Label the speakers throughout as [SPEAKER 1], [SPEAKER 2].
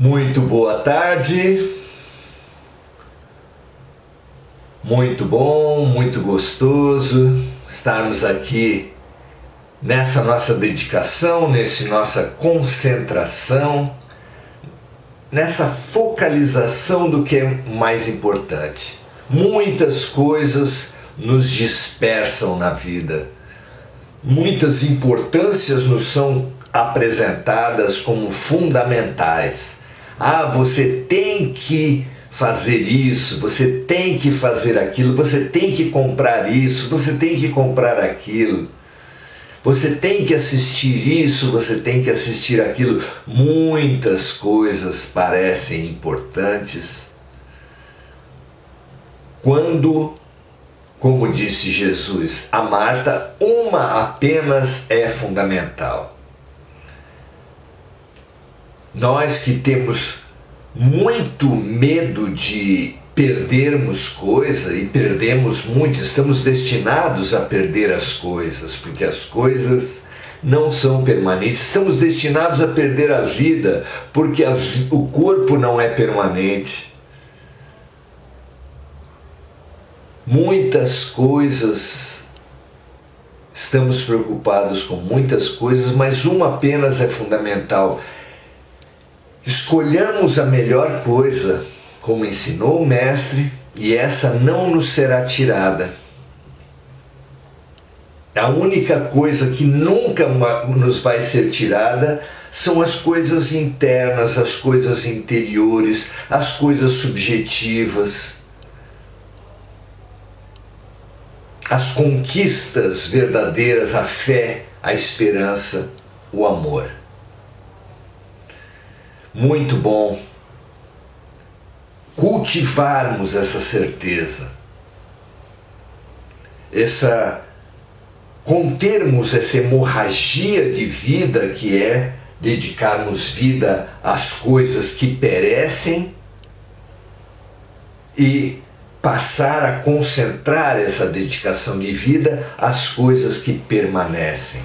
[SPEAKER 1] Muito boa tarde, muito bom, muito gostoso estarmos aqui nessa nossa dedicação, nessa nossa concentração, nessa focalização do que é mais importante. Muitas coisas nos dispersam na vida, muitas importâncias nos são apresentadas como fundamentais. Você tem que fazer isso, você tem que fazer aquilo, você tem que comprar isso, você tem que comprar aquilo, você tem que assistir isso, você tem que assistir aquilo. Muitas coisas parecem importantes quando, como disse Jesus a Marta, uma apenas é fundamental. Nós que temos muito medo de perdermos coisa e perdemos muito, estamos destinados a perder as coisas, porque as coisas não são permanentes. Estamos destinados a perder a vida, porque o corpo não é permanente. Muitas coisas, estamos preocupados com muitas coisas, mas uma apenas é fundamental. Escolhamos a melhor coisa, como ensinou o Mestre, e essa não nos será tirada. A única coisa que nunca nos vai ser tirada são as coisas internas, as coisas interiores, as coisas subjetivas, as conquistas verdadeiras, a fé, a esperança, o amor. Muito bom cultivarmos essa certeza, contermos essa hemorragia de vida que é dedicarmos vida às coisas que perecem e passar a concentrar essa dedicação de vida às coisas que permanecem.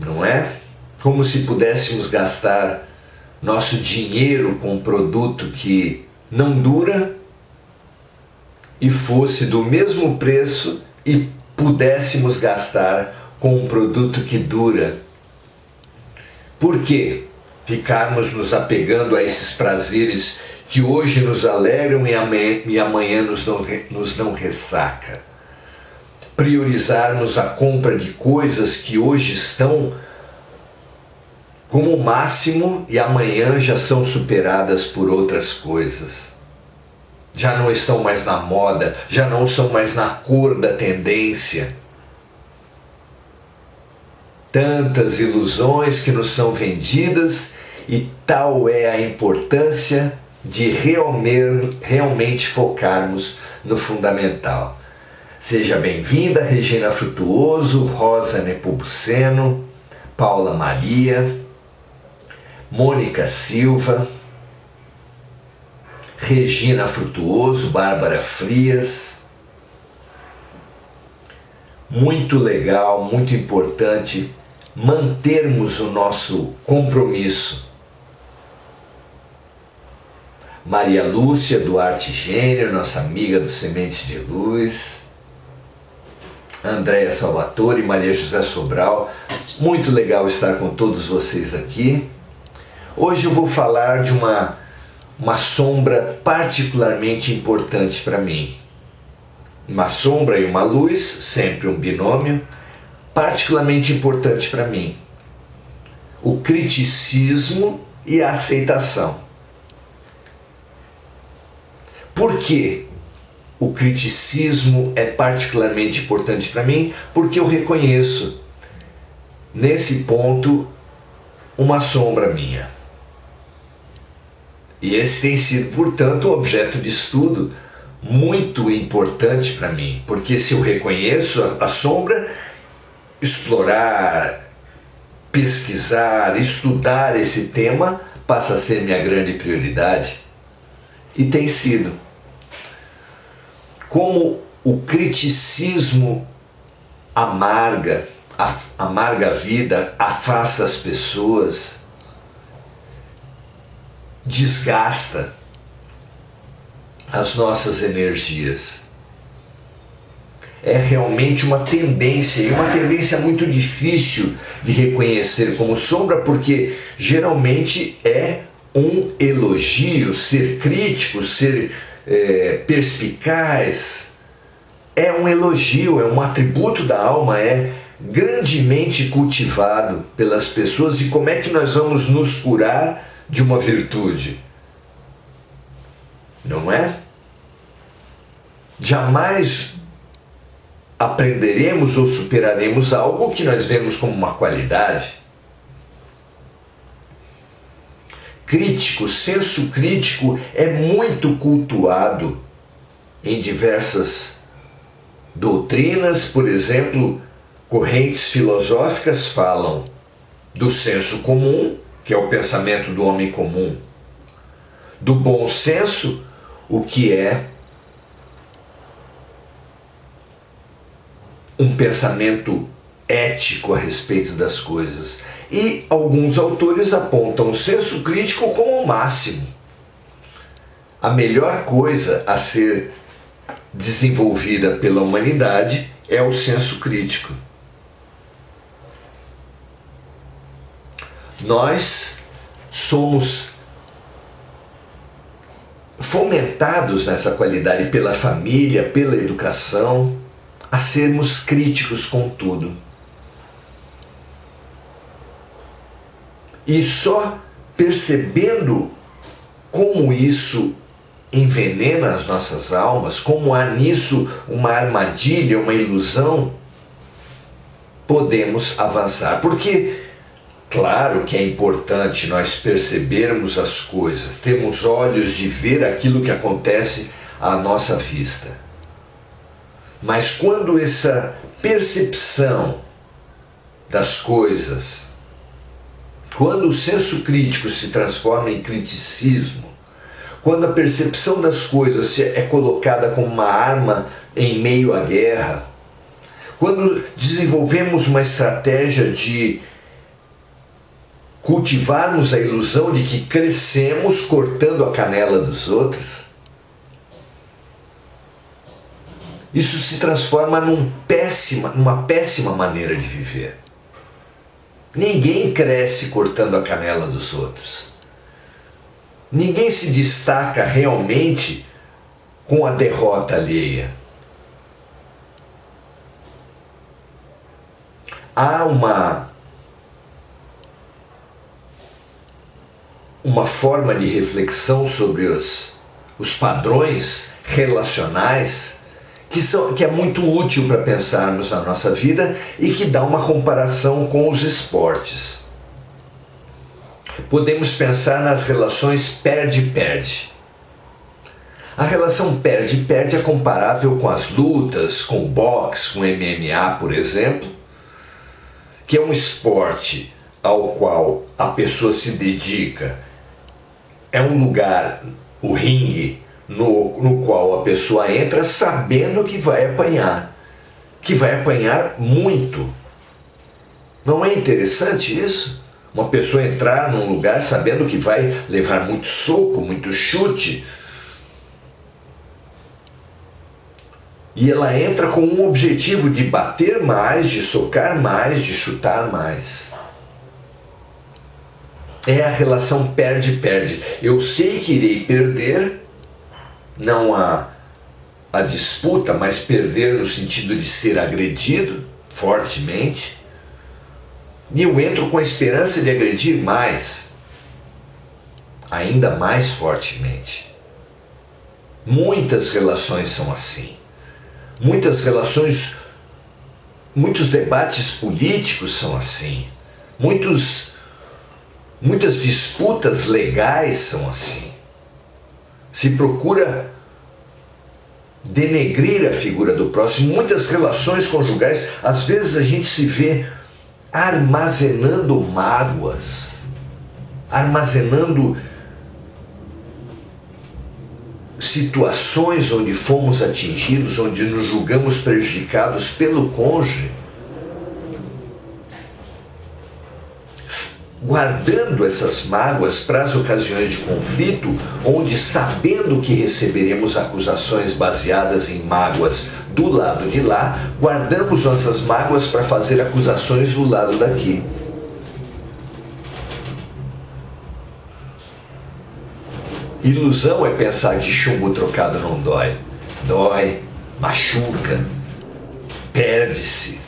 [SPEAKER 1] Não é? Como se pudéssemos gastar nosso dinheiro com um produto que não dura e fosse do mesmo preço e pudéssemos gastar com um produto que dura. Por quê? Ficarmos nos apegando a esses prazeres que hoje nos alegram e amanhã nos dão ressaca. Priorizarmos a compra de coisas que hoje estão como o máximo e amanhã já são superadas por outras coisas. Já não estão mais na moda, já não são mais na cor da tendência. Tantas ilusões que nos são vendidas e tal é a importância de realmente focarmos no fundamental. Seja bem-vinda, Regina Frutuoso, Rosa Nepomuceno, Paula Maria, Mônica Silva, Regina Frutuoso, Bárbara Frias. Muito legal, muito importante mantermos o nosso compromisso. Maria Lúcia Duarte Gênero, nossa amiga do Semente de Luz. Andréia Salvatore e Maria José Sobral, muito legal estar com todos vocês aqui. Hoje eu vou falar de uma sombra particularmente importante para mim. Uma sombra e uma luz, sempre um binômio, particularmente importante para mim. O criticismo e a aceitação. Por quê? O criticismo é particularmente importante para mim porque eu reconheço nesse ponto uma sombra minha. E esse tem sido, portanto, um objeto de estudo muito importante para mim, porque se eu reconheço a sombra, explorar, pesquisar, estudar esse tema passa a ser minha grande prioridade. E tem sido. Como o criticismo amarga, amarga a vida, afasta as pessoas, desgasta as nossas energias. É realmente uma tendência, e uma tendência muito difícil de reconhecer como sombra, porque geralmente é um elogio, ser crítico, ser perspicaz, é um elogio, é um atributo da alma, é grandemente cultivado pelas pessoas. E como é que nós vamos nos curar de uma virtude? Não é? Jamais aprenderemos ou superaremos algo que nós vemos como uma qualidade. Crítico, senso crítico é muito cultuado em diversas doutrinas. Por exemplo, correntes filosóficas falam do senso comum, que é o pensamento do homem comum, do bom senso, o que é um pensamento ético a respeito das coisas. E alguns autores apontam o senso crítico como o máximo. A melhor coisa a ser desenvolvida pela humanidade é o senso crítico. Nós somos fomentados nessa qualidade pela família, pela educação, a sermos críticos com tudo. E só percebendo como isso envenena as nossas almas, como há nisso uma armadilha, uma ilusão, podemos avançar. Porque, claro que é importante nós percebermos as coisas, termos olhos de ver aquilo que acontece à nossa vista. Mas quando essa percepção das coisas, quando o senso crítico se transforma em criticismo, quando a percepção das coisas é colocada como uma arma em meio à guerra, quando desenvolvemos uma estratégia de cultivarmos a ilusão de que crescemos cortando a canela dos outros, isso se transforma numa péssima maneira de viver. Ninguém cresce cortando a canela dos outros. Ninguém se destaca realmente com a derrota alheia. Há uma forma de reflexão sobre os padrões relacionais que é muito útil para pensarmos na nossa vida e que dá uma comparação com os esportes. Podemos pensar nas relações perde-perde. A relação perde-perde é comparável com as lutas, com o boxe, com o MMA, por exemplo, que é um esporte ao qual a pessoa se dedica. É um lugar, o ringue, no qual a pessoa entra sabendo que vai apanhar muito. Não é interessante isso? Uma pessoa entrar num lugar sabendo que vai levar muito soco, muito chute. E ela entra com um objetivo de bater mais, de socar mais, de chutar mais. É a relação perde-perde. Eu sei que irei perder, não a disputa, mas perder no sentido de ser agredido fortemente. E eu entro com a esperança de agredir mais, ainda mais fortemente. Muitas relações são assim. Muitos debates políticos são assim. Muitas disputas legais são assim. Se procura denegrir a figura do próximo. Muitas relações conjugais, às vezes a gente se vê armazenando mágoas, armazenando situações onde fomos atingidos, onde nos julgamos prejudicados pelo cônjuge. guardando essas mágoas para as ocasiões de conflito, onde, sabendo que receberemos acusações baseadas em mágoas do lado de lá, guardamos nossas mágoas para fazer acusações do lado daqui. Ilusão é pensar que chumbo trocado não dói. Dói, machuca, perde-se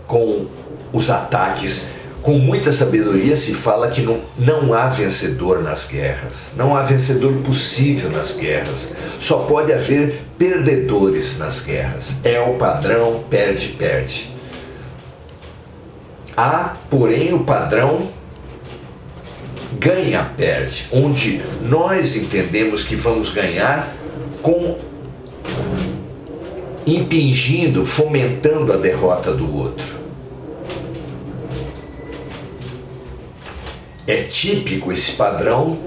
[SPEAKER 1] com os ataques. Com muita sabedoria se fala que não há vencedor nas guerras. Não há vencedor possível nas guerras. Só pode haver perdedores nas guerras. É o padrão perde-perde. Há, porém, o padrão ganha-perde, onde nós entendemos que vamos ganhar impingindo, fomentando a derrota do outro. É típico esse padrão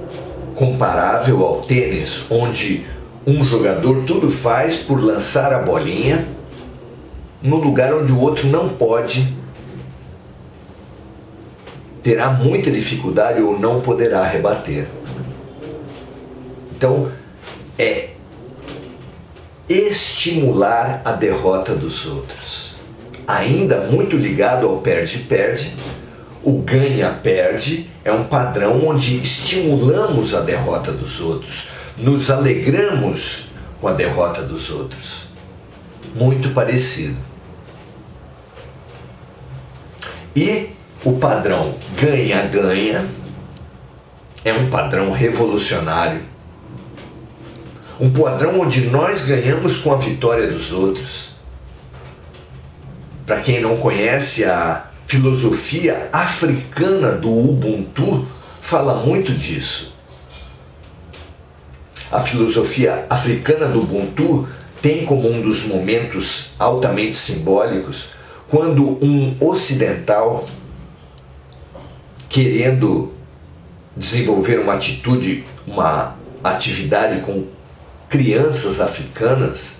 [SPEAKER 1] comparável ao tênis, onde um jogador tudo faz por lançar a bolinha no lugar onde o outro não pode, terá muita dificuldade ou não poderá rebater. Então, é estimular a derrota dos outros. Ainda muito ligado ao perde-perde, o ganha-perde é um padrão onde estimulamos a derrota dos outros, nos alegramos com a derrota dos outros. Muito parecido. E o padrão ganha-ganha é um padrão revolucionário. Um padrão onde nós ganhamos com a vitória dos outros. Para quem não conhece, a filosofia africana do Ubuntu fala muito disso. A filosofia africana do Ubuntu tem como um dos momentos altamente simbólicos quando um ocidental, querendo desenvolver uma atividade com crianças africanas,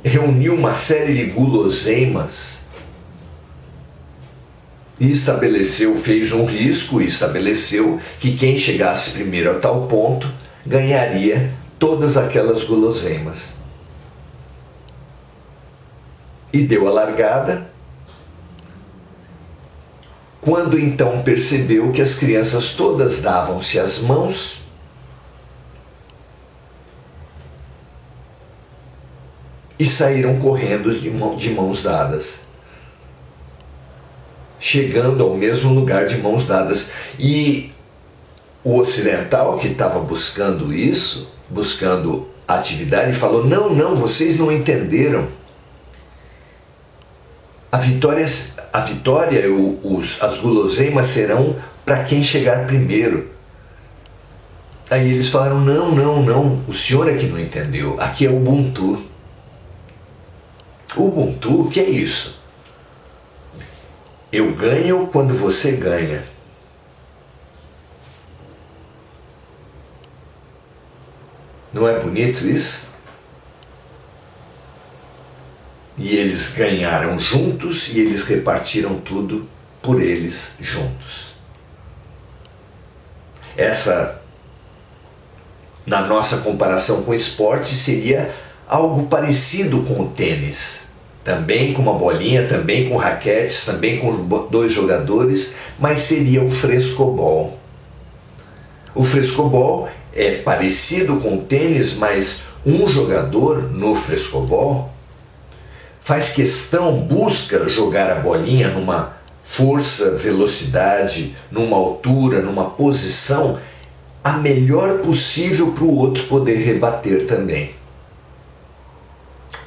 [SPEAKER 1] reuniu uma série de guloseimas e fez um risco e estabeleceu que quem chegasse primeiro a tal ponto ganharia todas aquelas guloseimas. E deu a largada, quando então percebeu que as crianças todas davam-se as mãos e saíram correndo de mãos dadas, chegando ao mesmo lugar de mãos dadas. E o ocidental que estava buscando isso, buscando atividade, falou: não, vocês não entenderam. A vitória, as guloseimas serão para quem chegar primeiro. Aí eles falaram: não, o senhor é que não entendeu. Aqui é o Ubuntu. Ubuntu, o que é isso? Eu ganho quando você ganha. Não é bonito isso? E eles ganharam juntos e eles repartiram tudo por eles juntos. Essa, na nossa comparação com o esporte, seria algo parecido com o tênis. Também com uma bolinha, também com raquetes, também com 2 jogadores, mas seria o frescobol. O frescobol é parecido com o tênis, mas um jogador no frescobol faz questão, busca jogar a bolinha numa força, velocidade, numa altura, numa posição a melhor possível para o outro poder rebater também.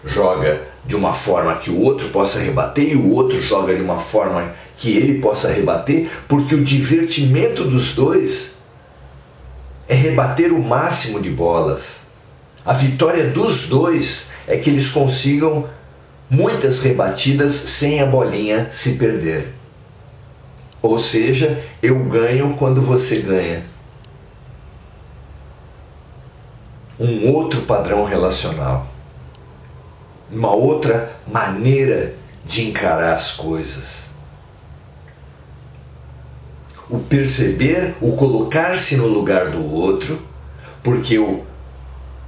[SPEAKER 1] Joga de uma forma que o outro possa rebater e o outro joga de uma forma que ele possa rebater, porque o divertimento dos dois é rebater o máximo de bolas. A vitória dos dois é que eles consigam muitas rebatidas sem a bolinha se perder. Ou seja, eu ganho quando você ganha. Um outro padrão relacional. Uma outra maneira de encarar as coisas. o perceber, o colocar-se no lugar do outro, porque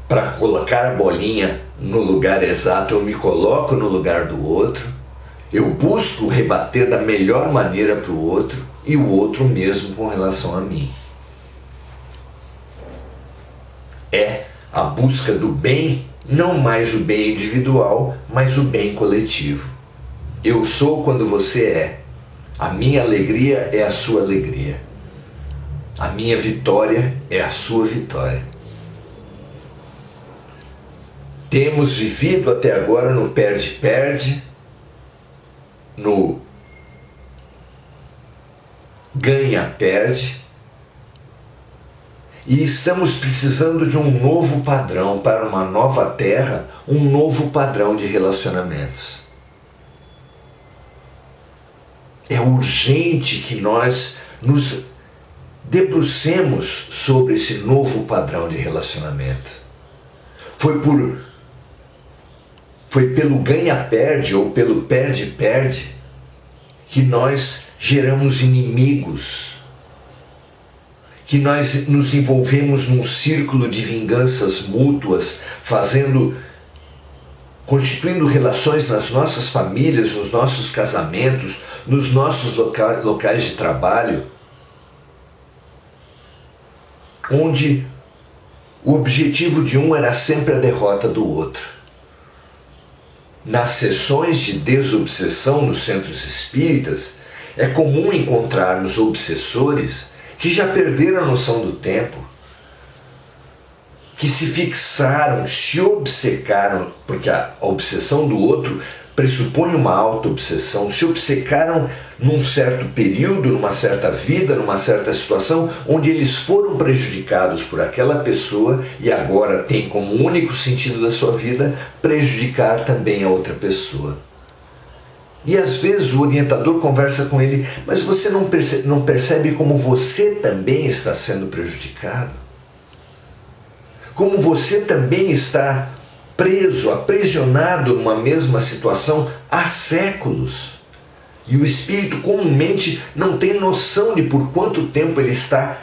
[SPEAKER 1] para colocar a bolinha no lugar exato, eu me coloco no lugar do outro, eu busco rebater da melhor maneira para o outro e o outro mesmo com relação a mim. É a busca do bem, não mais o bem individual, mas o bem coletivo. Eu sou quando você é. A minha alegria é a sua alegria. A minha vitória é a sua vitória. Temos vivido até agora no perde-perde, no ganha-perde, e estamos precisando de um novo padrão para uma nova terra, um novo padrão de relacionamentos. É urgente que nós nos debrucemos sobre esse novo padrão de relacionamento. Foi pelo ganha-perde ou pelo perde-perde que nós geramos inimigos, que nós nos envolvemos num círculo de vinganças mútuas, constituindo relações nas nossas famílias, nos nossos casamentos, nos nossos locais de trabalho, onde o objetivo de um era sempre a derrota do outro. Nas sessões de desobsessão nos centros espíritas, é comum encontrarmos obsessores que já perderam a noção do tempo, que se fixaram, se obcecaram, porque a obsessão do outro pressupõe uma auto-obsessão, se obcecaram num certo período, numa certa vida, numa certa situação, onde eles foram prejudicados por aquela pessoa e agora tem como único sentido da sua vida prejudicar também a outra pessoa. E às vezes o orientador conversa com ele, mas você não percebe como você também está sendo prejudicado? Como você também está preso, aprisionado numa mesma situação há séculos. E o espírito comumente não tem noção de por quanto tempo ele está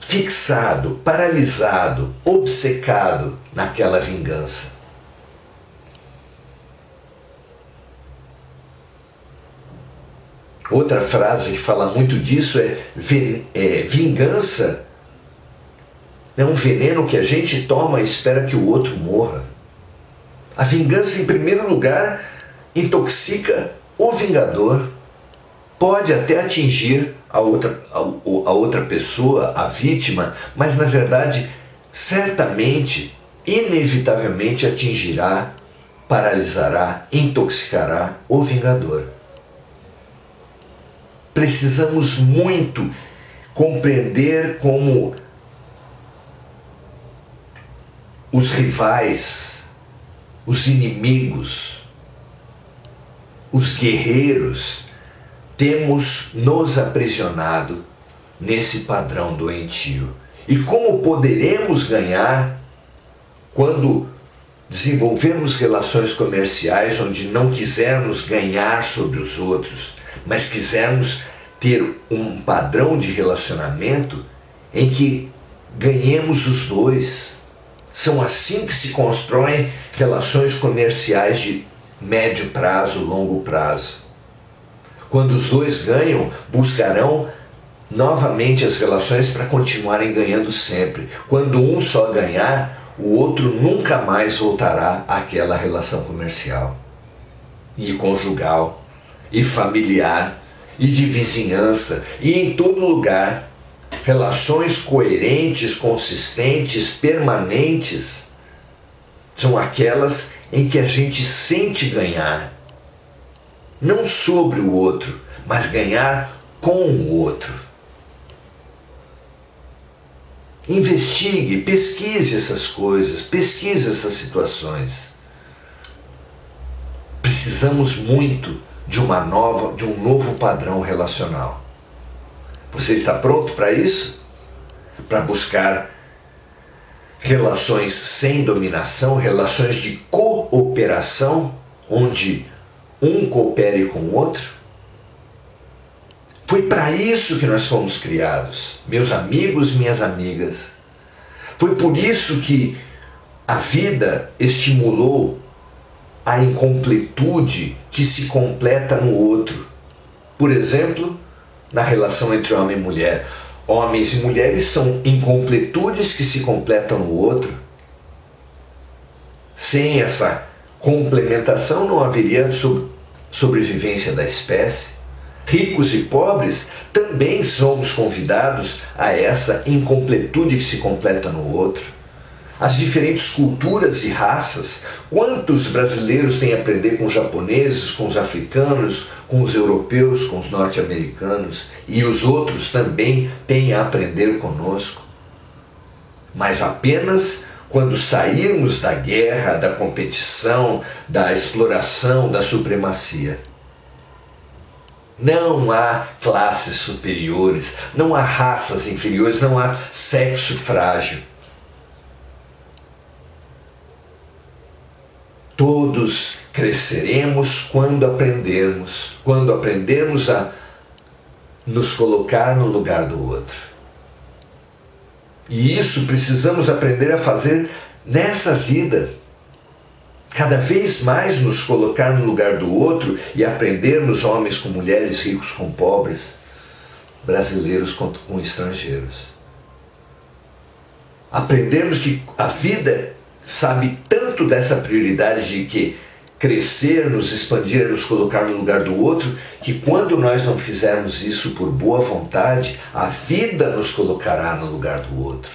[SPEAKER 1] fixado, paralisado, obcecado naquela vingança. Outra frase que fala muito disso é vingança é um veneno que a gente toma e espera que o outro morra. A vingança, em primeiro lugar, intoxica o vingador, pode até atingir a outra pessoa, a vítima, mas na verdade, certamente, inevitavelmente atingirá, paralisará, intoxicará o vingador. Precisamos muito compreender como os rivais, os inimigos, os guerreiros, temos nos aprisionado nesse padrão doentio. E como poderemos ganhar quando desenvolvemos relações comerciais onde não quisermos ganhar sobre os outros, mas quisermos ter um padrão de relacionamento em que ganhemos os dois? São assim que se constroem relações comerciais de médio prazo, longo prazo. Quando os dois ganham, buscarão novamente as relações para continuarem ganhando sempre. Quando um só ganhar, o outro nunca mais voltará àquela relação comercial, e conjugal, e familiar, e de vizinhança, e em todo lugar. Relações coerentes, consistentes, permanentes, são aquelas em que a gente sente ganhar, não sobre o outro, mas ganhar com o outro. Investigue, pesquise essas coisas, pesquise essas situações. Precisamos muito de um novo padrão relacional. Você está pronto para isso? Para buscar relações sem dominação, relações de cooperação, onde um coopere com o outro? Foi para isso que nós fomos criados, meus amigos, minhas amigas. Foi por isso que a vida estimulou a incompletude que se completa no outro. Por exemplo, na relação entre homem e mulher. Homens e mulheres são incompletudes que se completam no outro. Sem essa complementação não haveria sobrevivência da espécie. Ricos e pobres também somos convidados a essa incompletude que se completa no outro. As diferentes culturas e raças, quantos brasileiros têm a aprender com os japoneses, com os africanos, com os europeus, com os norte-americanos, e os outros também têm a aprender conosco. Mas apenas quando sairmos da guerra, da competição, da exploração, da supremacia. Não há classes superiores, não há raças inferiores, não há sexo frágil. Todos cresceremos quando aprendermos a nos colocar no lugar do outro. E isso precisamos aprender a fazer nessa vida. Cada vez mais nos colocar no lugar do outro e aprendermos, homens com mulheres, ricos com pobres, brasileiros com estrangeiros. Aprendermos que a vida sabe tanto dessa prioridade de que crescer, nos expandir, nos colocar no lugar do outro, que quando nós não fizermos isso por boa vontade, a vida nos colocará no lugar do outro.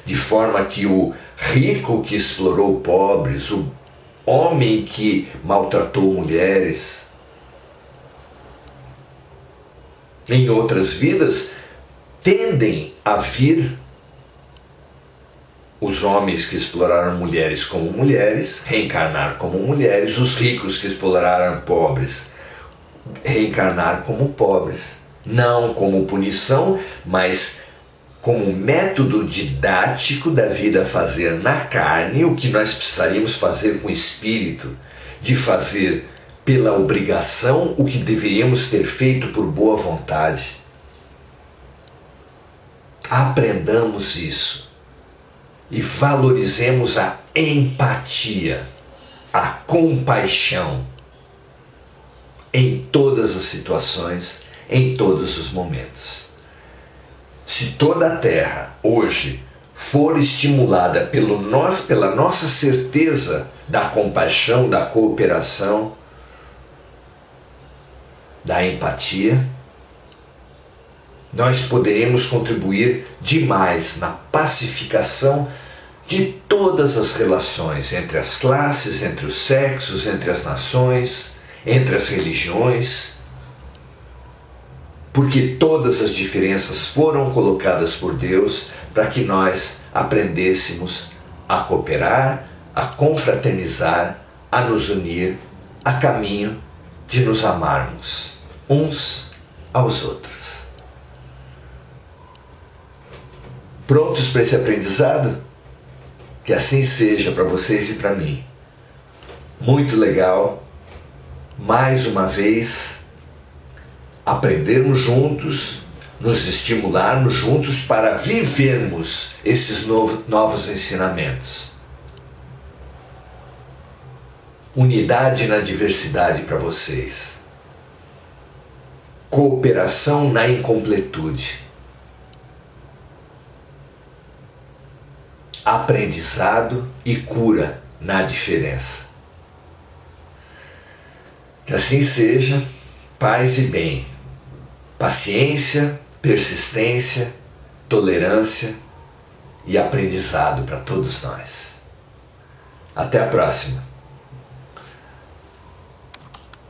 [SPEAKER 1] De forma que o rico que explorou pobres, o homem que maltratou mulheres, em outras vidas, tendem a vir os homens que exploraram mulheres como mulheres, reencarnar como mulheres, os ricos que exploraram pobres, reencarnar como pobres. Não como punição, mas como método didático da vida a fazer na carne o que nós precisaríamos fazer com o espírito, de fazer pela obrigação o que deveríamos ter feito por boa vontade. Aprendamos isso. E valorizemos a empatia, a compaixão em todas as situações, em todos os momentos. Se toda a Terra hoje for estimulada pela nossa certeza da compaixão, da cooperação, da empatia, nós poderemos contribuir demais na pacificação de todas as relações entre as classes, entre os sexos, entre as nações, entre as religiões, porque todas as diferenças foram colocadas por Deus para que nós aprendêssemos a cooperar, a confraternizar, a nos unir, a caminho de nos amarmos uns aos outros. Prontos para esse aprendizado? Que assim seja para vocês e para mim. Muito legal, mais uma vez, aprendermos juntos, nos estimularmos juntos para vivermos esses novos ensinamentos. Unidade na diversidade para vocês. Cooperação na incompletude. Aprendizado e cura na diferença. Que assim seja, paz e bem, paciência, persistência, tolerância e aprendizado para todos nós. Até a próxima.